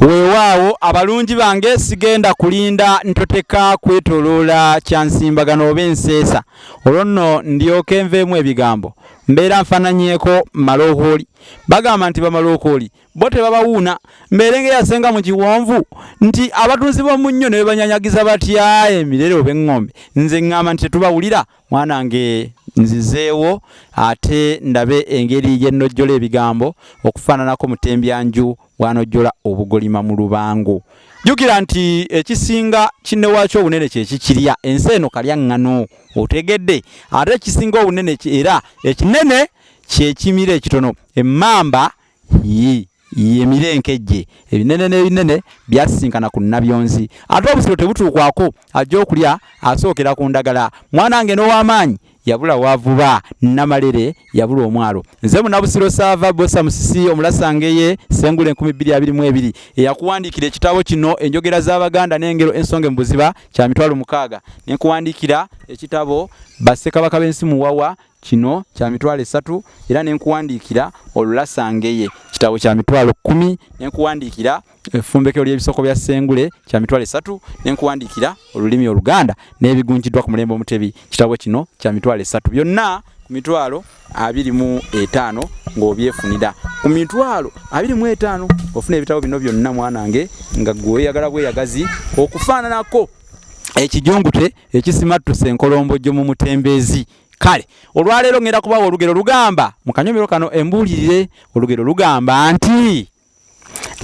weewaawo abalungi bange sigenda kulinda ntoteka kwetoloola kyansimbagano oba enseesa olwo nno ndyoka enveemu ebigambo mbeera nfaananyeeko malookooli bagamba nti bamalookooli bo tebabawuuna mbeere ng'eyasenga mu kiwonvu nti abatunzi b'omunnyo ne bebanyanyagiza batya emirere oba eŋŋombe nze ŋŋamba nti tetubawulira mwanange nzizeewo ate ndabe engeri gye nnojjola ebigambo okufaananako mutembyanju bw'anojjola obugolima mu lubango. Jjukira nti ekisinga kinnewaakyo obunene kye kikirya ensi eno kalya ŋŋano otegedde ate ekisinga obunene era ekinene kye kimira ekitono emmamba yemire enkejje ebinene n'ebinene byasisinkana ku nabyonzi ate obusiro tebutuukwako ajja okulya asookera ku ndagala mwanange n'ow'amaanyi yabula wavuba namalere yabula omwalo nze munabusiro saava bosa musisi omulasangeye sengule 2022 eyakuwandiikira ekitabo kino enjogera z'abaganda n'engero ensonge mu buziba kya mitwalo 6 nenkuwandiikira ekitabo bassekabaka b'ensi muwawa kino kya mitwalo 3 era nenkuwandiikira olulasangeye kitabo kya mitwalo 10 nenkuwandiikira effumbekero ly'ebisoko bya sengule kya mitwalo 3 nenkuwandiikira olulimi oluganda n'ebigunjiddwa ku mulembe omutebi kitabo kino kya mitwalo 3 byonna ku mitwalo 25 ng'obyefunira ku mitwalo 25 ofuna ebitabo bino byonna mwanange nga gwe oyagala bweyagazi okufaananako ekijungute ekisimattuse enkolombojjo mu mutembeezi. Kale olwaleero ngenda kubawa olugero lugamba mu kanyomero kano embuulirire olugero lugamba nti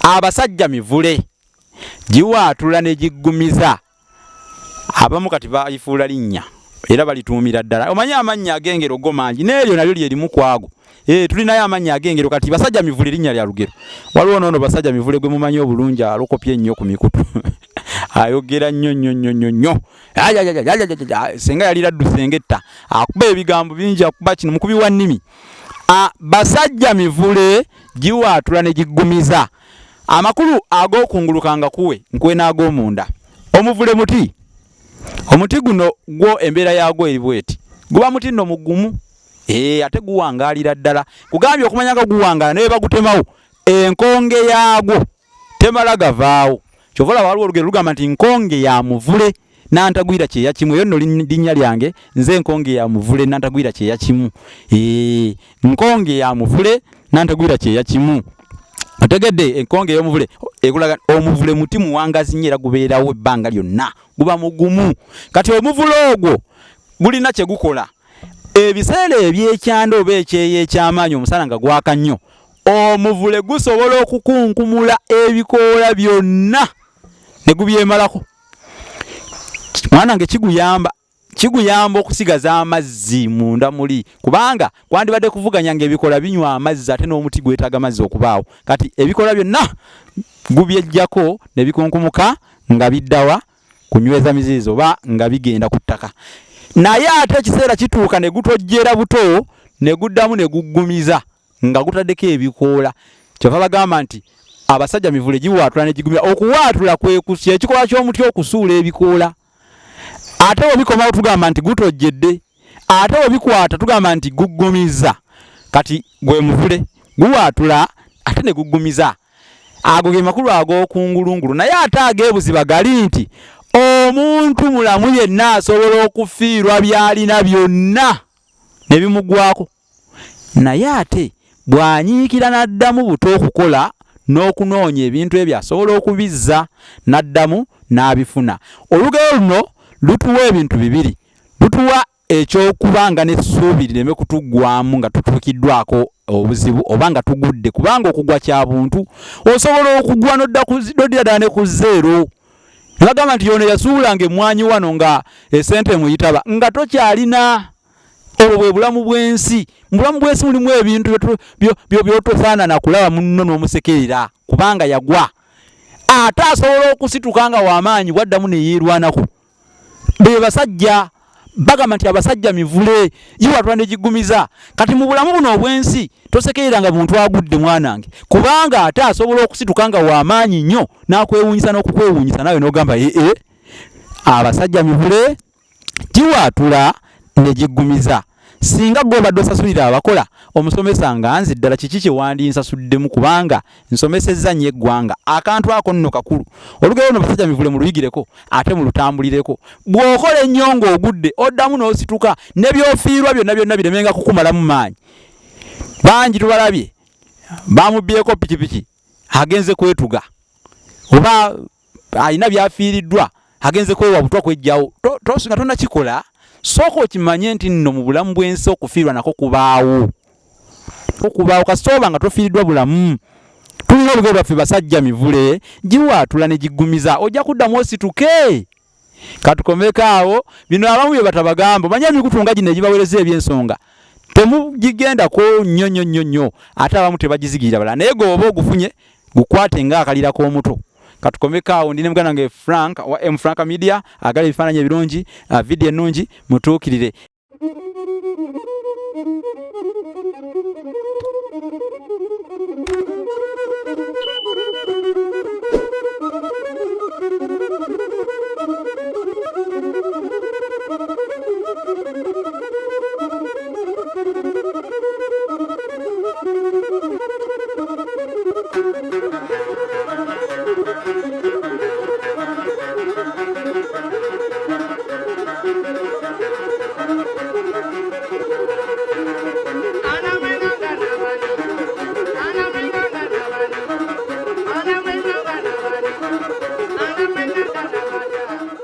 abasajja mivule giwaatula ne giggumiza abamu kati bayifuula linnya era balituumira ddala omanyi amannya ag'engero go mangi n'eryo nalyo lyerimu kwago tulinayo amannya ag'engero kati basajja mivule linnya lya lugero waliwo noono basajja mivule gwe mumanyi obulungi alokopye ennyo ku mikutu ayogera nnyo senga yalira ddusengetta akuba ebigambo bingi akuba kino mukubi wa nnimi basajja mivule giwaatula ne giggumiza amakulu ag'okungulukanga kuwe nkuwe n'ag'omunda omuvule muti omuti guno gwo embeera yaagwo eri bweti guba muti nno mugumu ate guwangaalira ddala kugambye okumanyanga guwangaala naye bagutemawo enkonge yaagwo temala gavaawo kyovola waliwo olugero lugamba nti nkonge ya muvule nantagwira kyeya kimu eyo nno linnya lyange nze nkonge ya muvule nantagwira kyeya kimu nkonge ya muvule nantagwira kyeya kimu otegedde enkonge y'omuvule ekulaga omuvule muti muwangazi nnyo era gubeerawo ebbanga lyonna guba mugumu kati omuvule ogwo gulina kye gukola ebiseera ebyekyanda oba ekyeya eky'amaanyi omusana nga gwaka nnyo omuvule gusobola okukunkumula ebikoola byonna ne gubyemalako mwanange kiguyamba okusigaza amazzi munda muli kubanga kwandibadde kuvuganya ng'ebikola binywa amazzi ate n'omuti gwetaaga amazzi okubaawo kati ebikola byonna gubyejjako ne bikunkumuka nga biddawa kunyweza mizizo oba nga bigenda ku ttaka naye ate ekiseera kituuka ne gutojjera buto ne guddamu ne guggumiza nga gutaddeko ebikoola kyova bagamba nti abasajja mivule giwaatula ne giggumiza okuwaatula kwe kusya ekikola ky'omuti okusuula ebikoola ate webikomawo tugamba nti gutojjedde ate webikwata tugamba nti guggumiza kati gwe muvule guwaatula ate ne guggumiza ago ge makulu ag'okungulungulu naye ate ag'ebuziba gali nti omuntu mulamu yenna asobola okufiirwa byalina byonna ne bimugwako naye ate bw'anyiikira n'addamu buto okukola n'okunoonya ebintu ebyo asobola okubizza n'addamu n'abifuna olugero luno lutuwa ebintu bibiri lutuwa ekyokubanga n'essuubi lireme kutuggwamu nga tutuukiddwako obuzibu oba nga tugudde kubanga okugwa kya buntu osobola okugwa n'oddira ddala ne ku zeero ne bagamba nti yono yasuulanga emmwanyi wano nga esente muyitaba nga tokyalina obwo bwe bulamu bw'ensi mu bulamu bw'ensi mulimu ebintu byotofaanana kulaba munno n'omusekerera kubanga yagwa ate asobola okusituka nga w'amaanyi bwaddamu ne yeerwanako be basajja bagamba nti abasajja mivule giwaatula ne giggumiza kati mu bulamu buno obw'ensi tosekereranga muntu agudde mwanange kubanga ate asobola okusituka nga w'amaanyi nnyo n'akwewuunyisa n'okukwewuunyisa nawe n'ogamba abasajja mivule giwaatula ne giggumiza singa gwe obadde osasulira abakola omusomesa nga nzi ddala kiki kye wandinsasuddemu kubanga nsomesezza nnyo eggwanga akantu ako nno kakulu olugero no basajja mivule mu luyigireko ate mu lutambulireko bw'okola ennyo ng'ogudde oddamu n'osituka ne by'ofiirwa byonna biremenga kukumalamu maanyi bangi tubalabye bamubbyeko pikipiki agenze kwetuga oba alina byafiiriddwa agenze kwewa butwa kwejjawo tosinga tonnakikola sooka okimanye nti nno mu bulamu bw'ensi okufiirwa nako kubaawo kasooba nga tofiiriddwa bulamu tulina olugero lwaffe basajja mivule giwaatula ne giggumiza ojja kuddamu osituke katukomeko awo bino abamu bye batabagamba manya emikutu nga gino egibaweereza ebyensonga temugigendako nnyo ate abamu tebagizigirira balala naye gwe oba ogufunye gukwate ng'akalira k'omuto katukomeko awo ndine muganda wange Frank wa M Frank Media agala ebifaananyi ebirungi video ennungi mutuukirire